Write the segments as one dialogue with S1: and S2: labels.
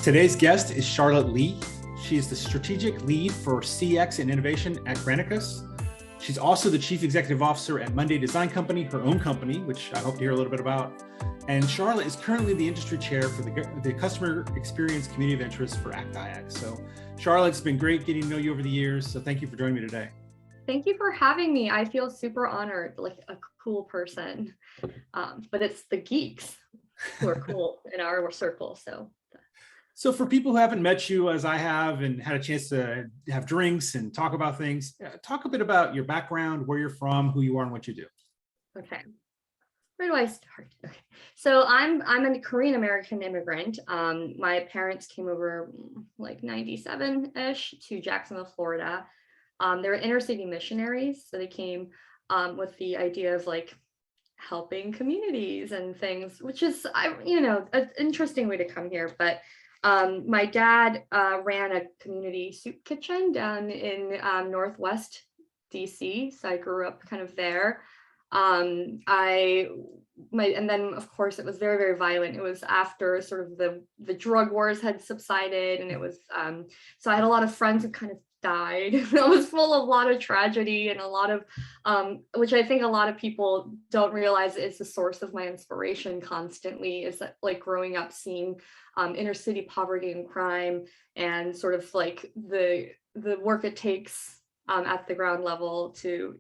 S1: Today's guest is Charlotte Lee. She is the strategic lead for CX and innovation at Granicus. She's also the chief executive officer at Monday Design Company, her own company, which I hope to hear a little bit about. And Charlotte is currently the industry chair for the Customer Experience Community of Interest for ACT-IAC. So Charlotte, it's been great getting to know you over the years. So thank you for joining me today.
S2: Thank you for having me. I feel super honored, like a cool person. But it's the geeks who are cool in our circle.
S1: So for people who haven't met you as I have and had a chance to have drinks and talk about things, talk a bit about your background, where you're from, who you are, and what you do.
S2: Okay. Where do I start? Okay. So I'm a Korean American immigrant. My parents came over like 97-ish to Jacksonville, Florida. They were inner city missionaries. So they came with the idea of like helping communities and things, which is, an interesting way to come here. But my dad ran a community soup kitchen down in Northwest DC. So I grew up kind of there. And then of course it was very, very violent. It was after sort of the drug wars had subsided, and it was so I had a lot of friends who kind of died. It was full of a lot of tragedy and a lot of which I think a lot of people don't realize is the source of my inspiration constantly, is that like growing up seeing inner city poverty and crime and sort of like the work it takes at the ground level to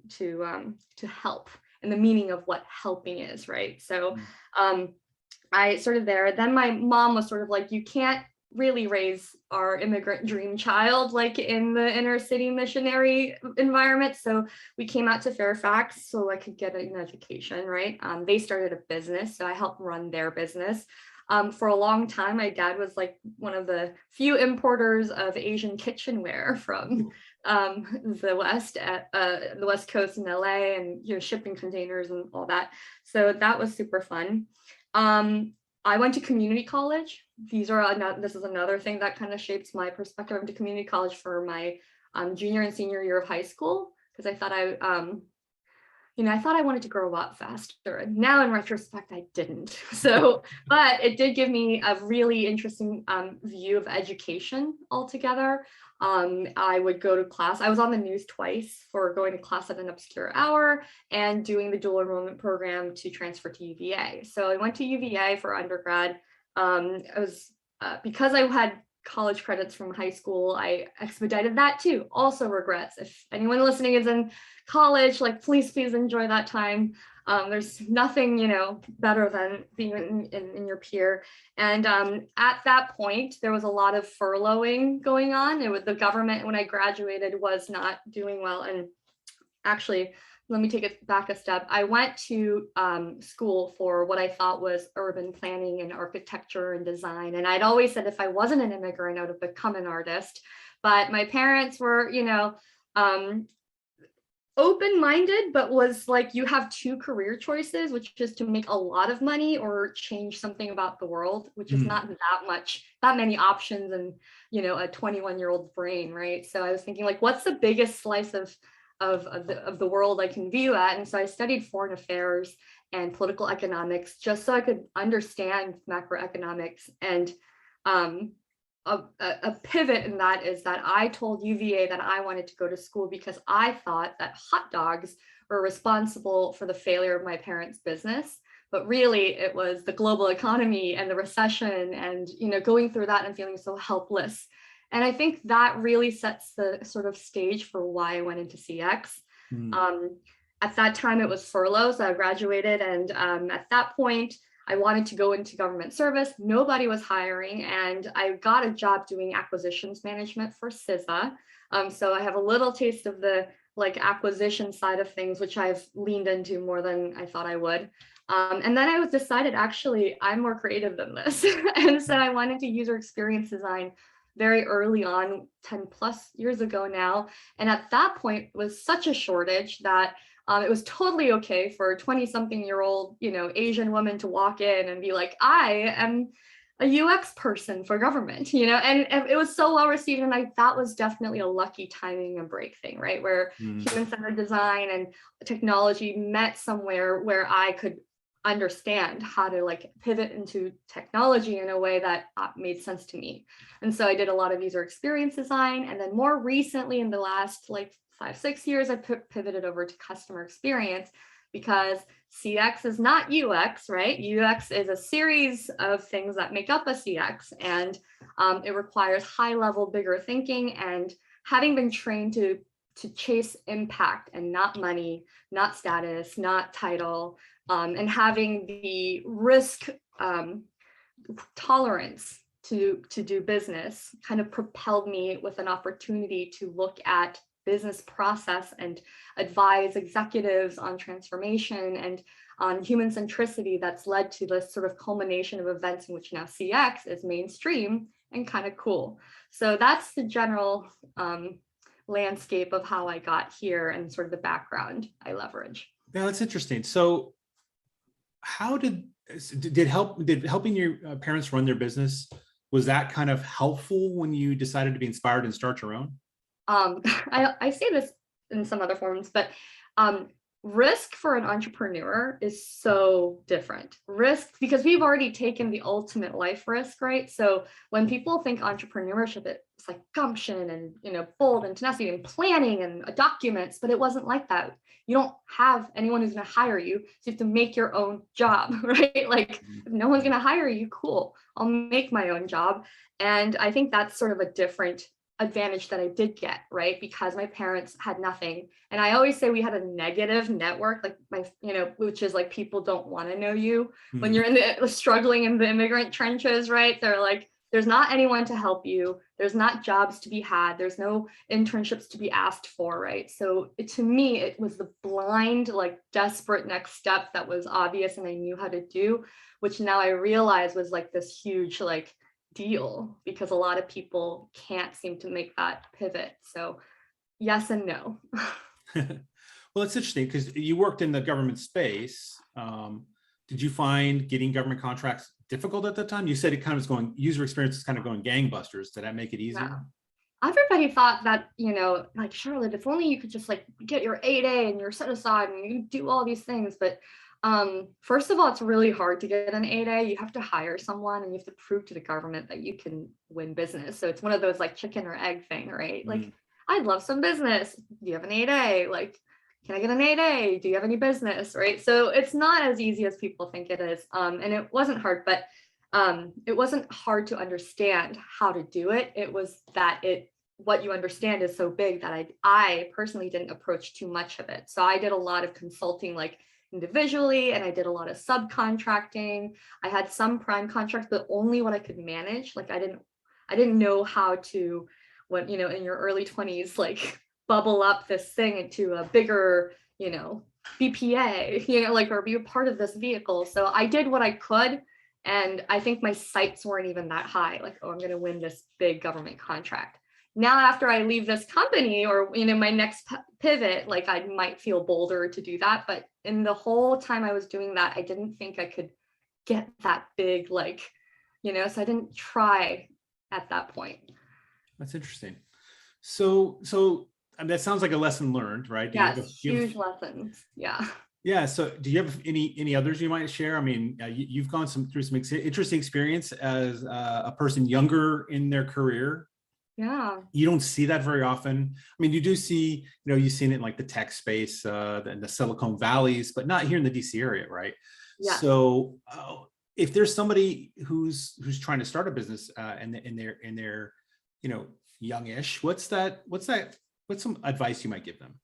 S2: help, and the meaning of what helping is, right? So I started there. Then my mom was sort of like, you can't really raise our immigrant dream child like in the inner city missionary environment. So we came out to Fairfax so I could get an education, right? They started a business, so I helped run their business. For a long time, my dad was like one of the few importers of Asian kitchenware from the West Coast in LA, and shipping containers and all that. So that was super fun. I went to community college. This is another thing that kind of shapes my perspective. I went to community college for my junior and senior year of high school because I thought I thought I wanted to grow up faster. And now in retrospect, I didn't. So, but it did give me a really interesting view of education altogether. I would go to class. I was on the news twice for going to class at an obscure hour and doing the dual enrollment program to transfer to UVA. So I went to UVA for undergrad. Because I had college credits from high school, I expedited that too. Also regrets. If anyone listening is in college, like please enjoy that time. There's nothing better than being in your peer. And at that point there was a lot of furloughing going on. It was the government, when I graduated, was not doing well. And actually, let me take it back a step. I went to school for what I thought was urban planning and architecture and design. And I'd always said if I wasn't an immigrant, I would have become an artist. But my parents were, open-minded, but was like, you have two career choices, which is to make a lot of money or change something about the world, which is not that many options and, a 21-year-old brain, right? So I was thinking like, what's the biggest slice of the world I can view at? And so I studied foreign affairs and political economics just so I could understand macroeconomics. And a pivot in that is that I told UVA that I wanted to go to school because I thought that hot dogs were responsible for the failure of my parents' business. But really it was the global economy and the recession and, going through that and feeling so helpless. And I think that really sets the sort of stage for why I went into CX. At that time, it was furlough, so I graduated. And at that point, I wanted to go into government service. Nobody was hiring. And I got a job doing acquisitions management for CISA. So I have a little taste of the acquisition side of things, which I've leaned into more than I thought I would. And then I decided, actually, I'm more creative than this. And so I went into user experience design very early on, 10 plus years ago now. And at that point it was such a shortage that it was totally okay for a 20-something-year-old, Asian woman to walk in and be like, I am a UX person for government, and it was so well received. And that was definitely a lucky timing and break thing, right? Where human-centered design and technology met somewhere where I could understand how to like pivot into technology in a way that made sense to me. And so I did a lot of user experience design. And then more recently, in the last like 5-6 years, I pivoted over to customer experience, because CX is not UX, right? UX is a series of things that make up a CX, and it requires high level, bigger thinking. And having been trained to chase impact and not money, not status, not title, and having the risk tolerance to do business kind of propelled me with an opportunity to look at business process and advise executives on transformation and on human centricity. That's led to this sort of culmination of events in which now CX is mainstream and kind of cool. So that's the general landscape of how I got here and sort of the background I leverage.
S1: Yeah, that's interesting. So how did helping your parents run their business, was that kind of helpful when you decided to be inspired and start your own?
S2: I say this in some other forms, but risk for an entrepreneur is so different. Risk, because we've already taken the ultimate life risk, right? So when people think entrepreneurship, it's like gumption and, you know, bold and tenacity and planning and documents, but it wasn't like that. You don't have anyone who's going to hire you, so you have to make your own job, right? Like, if no one's going to hire you, cool, I'll make my own job. And I think that's sort of a different advantage that I did get, right? Because my parents had nothing. And I always say we had a negative network, like which is like people don't want to know you when you're in the struggling in the immigrant trenches, right? They're like, there's not anyone to help you. There's not jobs to be had. There's no internships to be asked for, right? So to me, it was the blind, like desperate next step that was obvious and I knew how to do, which now I realize was like this huge, like, deal, because a lot of people can't seem to make that pivot. So yes and no.
S1: Well, it's interesting because you worked in the government space. Did you find getting government contracts difficult at the time? You said it kind of was going, user experience is kind of going gangbusters. Did that make it easier?
S2: Yeah. Everybody thought that, like, Charlotte, if only you could just like get your 8A and your set aside and you do all these things. But first of all, it's really hard to get an 8A. You have to hire someone and you have to prove to the government that you can win business. So it's one of those like chicken or egg thing, right? Like, I'd love some business. Do you have an 8A? Like, can I get an 8A? Do you have any business? Right. So it's not as easy as people think it is. And it wasn't hard, but it wasn't hard to understand how to do it. It was that what you understand is so big that I personally didn't approach too much of it. So I did a lot of consulting, like individually, and I did a lot of subcontracting. I had some prime contracts, but only what I could manage. Like I didn't know how to, in your early 20s, like bubble up this thing into a bigger, BPA, or be a part of this vehicle. So I did what I could. And I think my sights weren't even that high, like, oh, I'm going to win this big government contract. Now, after I leave this company or, my next pivot, like I might feel bolder to do that. But in the whole time I was doing that, I didn't think I could get that big, so I didn't try at that point.
S1: That's interesting. So I mean, that sounds like a lesson learned, right?
S2: Huge lessons. Yeah.
S1: Yeah. So do you have any others you might share? I mean, you've gone through some interesting experience as a person younger in their career.
S2: Yeah.
S1: You don't see that very often. I mean, you do see, you've seen it in like the tech space, and the Silicon Valleys, but not here in the DC area, right? Yeah. So if there's somebody who's trying to start a business in their youngish, what's some advice you might give them?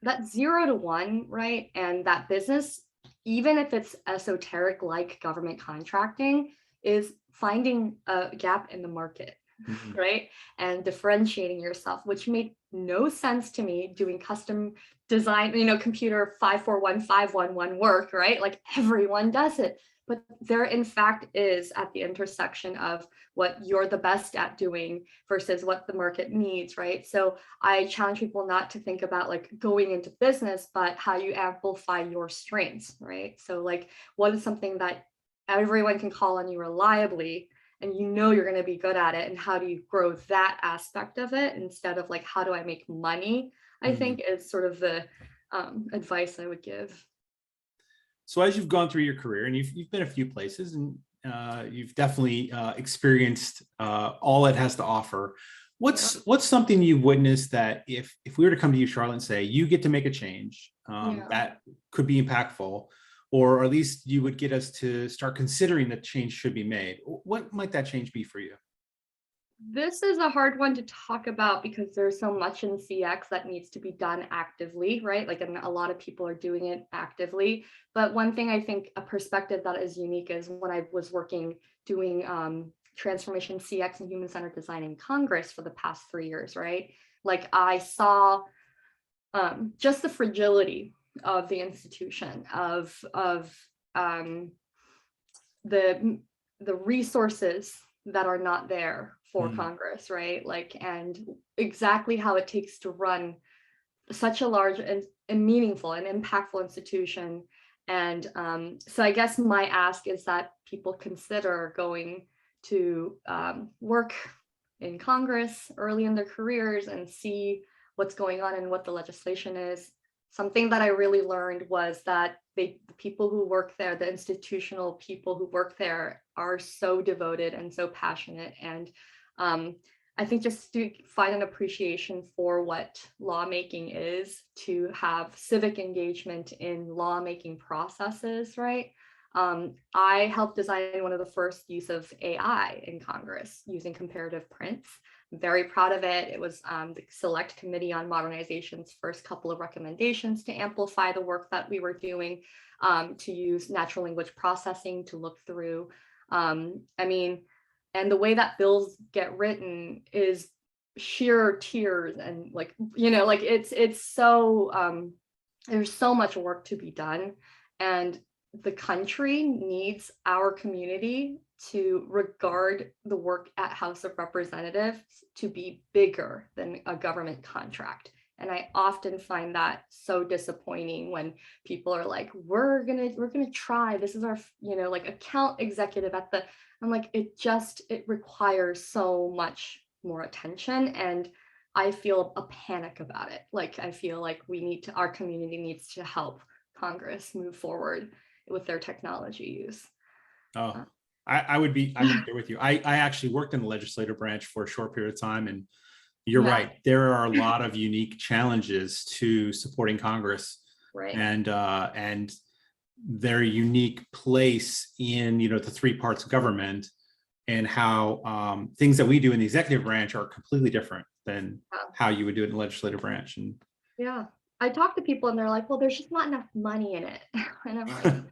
S2: That 0 to 1, right? And that business, even if it's esoteric like government contracting, is finding a gap in the market, right? And differentiating yourself, which made no sense to me doing custom design, computer 541511 work, right? Like everyone does it. But there, in fact, is at the intersection of what you're the best at doing versus what the market needs, right? So I challenge people not to think about like going into business, but how you amplify your strengths, right? So like, what is something that everyone can call on you reliably, and you're going to be good at it, and how do you grow that aspect of it instead of like, how do I make money? I think is sort of the advice I would give.
S1: So as you've gone through your career, and you've been a few places, and you've definitely experienced all it has to offer. What's something you've witnessed that if we were to come to you, Charlotte, and say you get to make a change that could be impactful, or at least you would get us to start considering that change should be made, what might that change be for you?
S2: This is a hard one to talk about because there's so much in CX that needs to be done actively, right? Like, and a lot of people are doing it actively. But one thing I think a perspective that is unique is when I was doing transformation CX and human-centered design in Congress for the past 3 years, right? Like I saw just the fragility of the institution, of the resources that are not there for Congress, right? Like, and exactly how it takes to run such a large and meaningful and impactful institution. And so I guess my ask is that people consider going to work in Congress early in their careers and see what's going on and what the legislation is. Something that I really learned was that the people who work there, the institutional people who work there, are so devoted and so passionate. And I think just to find an appreciation for what lawmaking is, to have civic engagement in lawmaking processes, right? I helped design one of the first use of AI in Congress using comparative prints. I'm very proud of it. It was the Select Committee on Modernization's first couple of recommendations to amplify the work that we were doing, to use natural language processing to look through. I mean, and the way that bills get written is sheer tears, and like, you know, like it's so, there's so much work to be done, and the country needs our community to regard the work at House of Representatives to be bigger than a government contract. And I often find that so disappointing when people are like, we're gonna try, this is our, you know, like account executive at the, I'm like, it requires so much more attention. And I feel a panic about it. Like, I feel like our community needs to help Congress move forward with their technology use.
S1: Oh, I'm there with you. I actually worked in the legislative branch for a short period of time, and you're right. There are a lot of unique challenges to supporting Congress,
S2: right?
S1: And their unique place in, you know, the three parts of government, and how things that we do in the executive branch are completely different than how you would do it in the legislative branch. And
S2: yeah, I talk to people and they're like, well, there's just not enough money in it. And I'm like,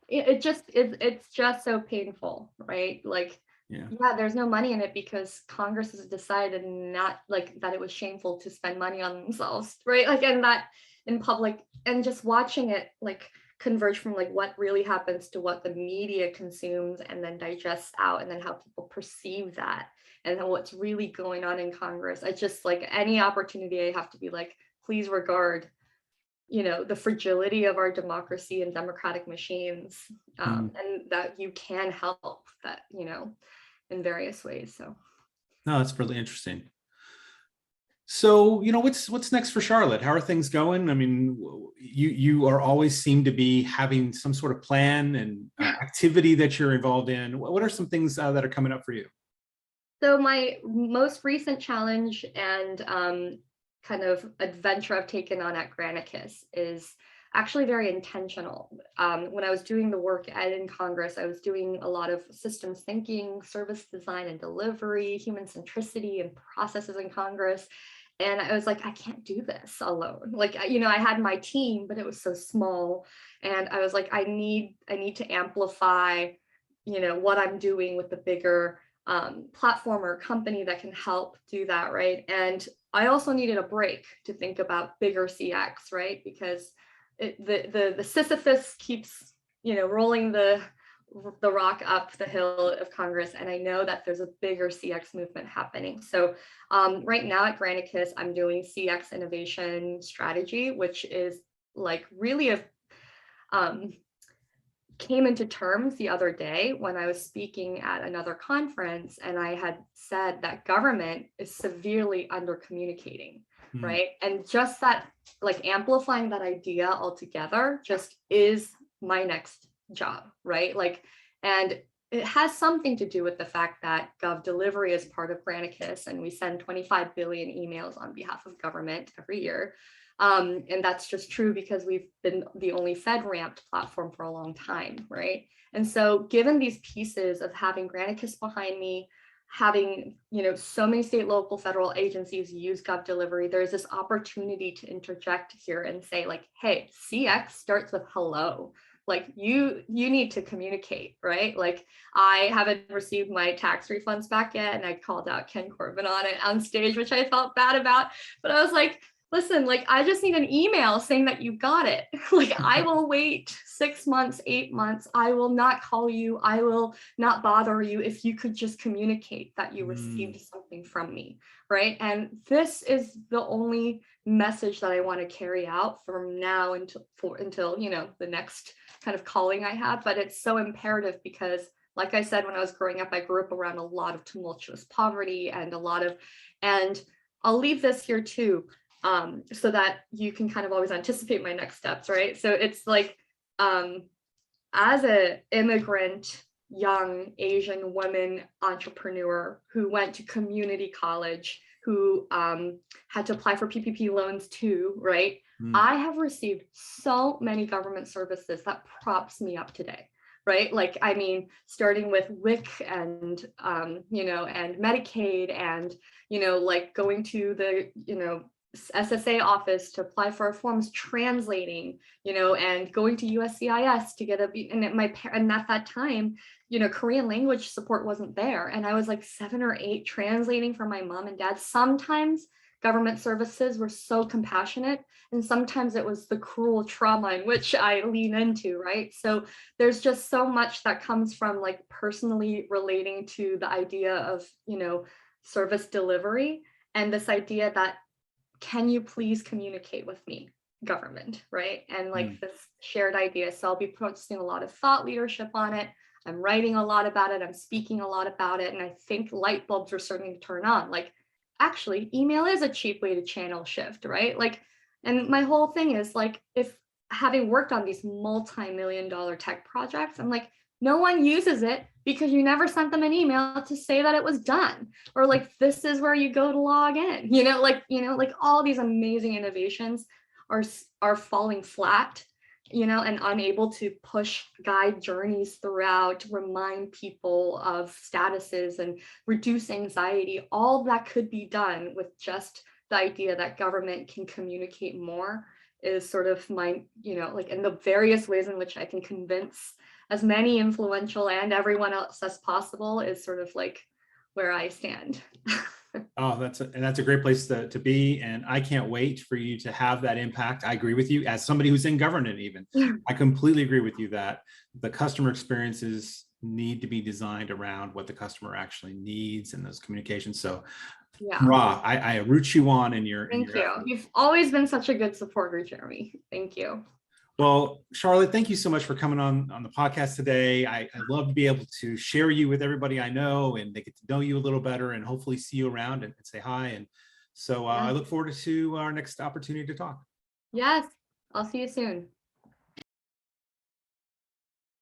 S2: it's just so painful, right? Like, yeah, there's no money in it because Congress has decided not like that it was shameful to spend money on themselves, right? Like, and that in public, and just watching it like converge from like what really happens to what the media consumes and then digests out, and then how people perceive that, and then what's really going on in Congress. I just, like, any opportunity I have to be like, please regard, you know, the fragility of our democracy and democratic machines, and that you can help that, you know, in various ways. So
S1: no, that's really interesting. So, you know, what's next for Charlotte? How are things going? I mean, you are always seem to be having some sort of plan and activity that you're involved in. What are some things that are coming up for you?
S2: So my most recent challenge and kind of adventure I've taken on at Granicus is actually very intentional. When I was doing the work in Congress, I was doing a lot of systems thinking, service design and delivery, human centricity and processes in Congress. And I was like, I can't do this alone. Like, you know, I had my team, but it was so small. And I was like, I need to amplify, you know, what I'm doing with the bigger platform or company that can help do that, right? And I also needed a break to think about bigger CX, right? Because the Sisyphus keeps, you know, rolling the rock up the hill of Congress, and I know that there's a bigger CX movement happening. So right now at Granicus, I'm doing CX innovation strategy, which is like really came into terms the other day when I was speaking at another conference, and I had said that government is severely under communicating, right? And just that, like, amplifying that idea altogether just is my next job, right? Like, and it has something to do with the fact that Gov Delivery is part of Granicus, and we send 25 billion emails on behalf of government every year. And that's just true because we've been the only FedRAMP platform for a long time, right? And so given these pieces of having Granicus behind me, having, you know, so many state, local, federal agencies use Gov Delivery, there's this opportunity to interject here and say like, hey, CX starts with hello. Like you need to communicate, right? Like I haven't received my tax refunds back yet, and I called out Ken Corbin on it on stage, which I felt bad about, but I was like, listen, like I just need an email saying that you got it. Like I will wait 6 months, 8 months. I will not call you. I will not bother you if you could just communicate that you received something from me, right? And this is the only message that I want to carry out from now until you know, the next kind of calling I have. But it's so imperative because, like I said, when I was growing up, I grew up around a lot of tumultuous poverty and and I'll leave this here too, so that you can kind of always anticipate my next steps, right? So it's like, as an immigrant, young Asian woman entrepreneur who went to community college, who had to apply for PPP loans too, right? I have received so many government services that props me up today, right? Like, I mean, starting with WIC and, you know, and Medicaid and, you know, like going to the, you know, SSA office to apply for our forms, translating, you know, and going to USCIS to get and at that time, you know, Korean language support wasn't there. And I was like 7 or 8 translating for my mom and dad. Sometimes government services were so compassionate, and sometimes it was the cruel trauma in which I lean into, right? So there's just so much that comes from like personally relating to the idea of, you know, service delivery, and this idea that, can you please communicate with me, government, right? And like this shared idea. So I'll be posting a lot of thought leadership on it. I'm writing a lot about it. I'm speaking a lot about it. And I think light bulbs are starting to turn on. Like, actually, email is a cheap way to channel shift, right? Like, and my whole thing is like, if having worked on these multi-million-dollar tech projects, I'm like, no one uses it because you never sent them an email to say that it was done, or like, this is where you go to log in, you know, like all these amazing innovations are falling flat, you know, and unable to push guide journeys throughout, remind people of statuses and reduce anxiety. All that could be done with just the idea that government can communicate more is sort of my, you know, like, in the various ways in which I can convince as many influential and everyone else as possible is sort of like where I stand.
S1: Oh, that's a great place to be. And I can't wait for you to have that impact. I agree with you as somebody who's in government even. I completely agree with you that the customer experiences need to be designed around what the customer actually needs in those communications. So
S2: yeah,
S1: I root you on in your
S2: Thank you. You've always been such a good supporter, Jeremy. Thank you.
S1: Well, Charlotte, thank you so much for coming on the podcast today. I love to be able to share you with everybody I know, and they get to know you a little better and hopefully see you around and say hi. And so I look forward to our next opportunity to talk.
S2: Yes, I'll see you soon.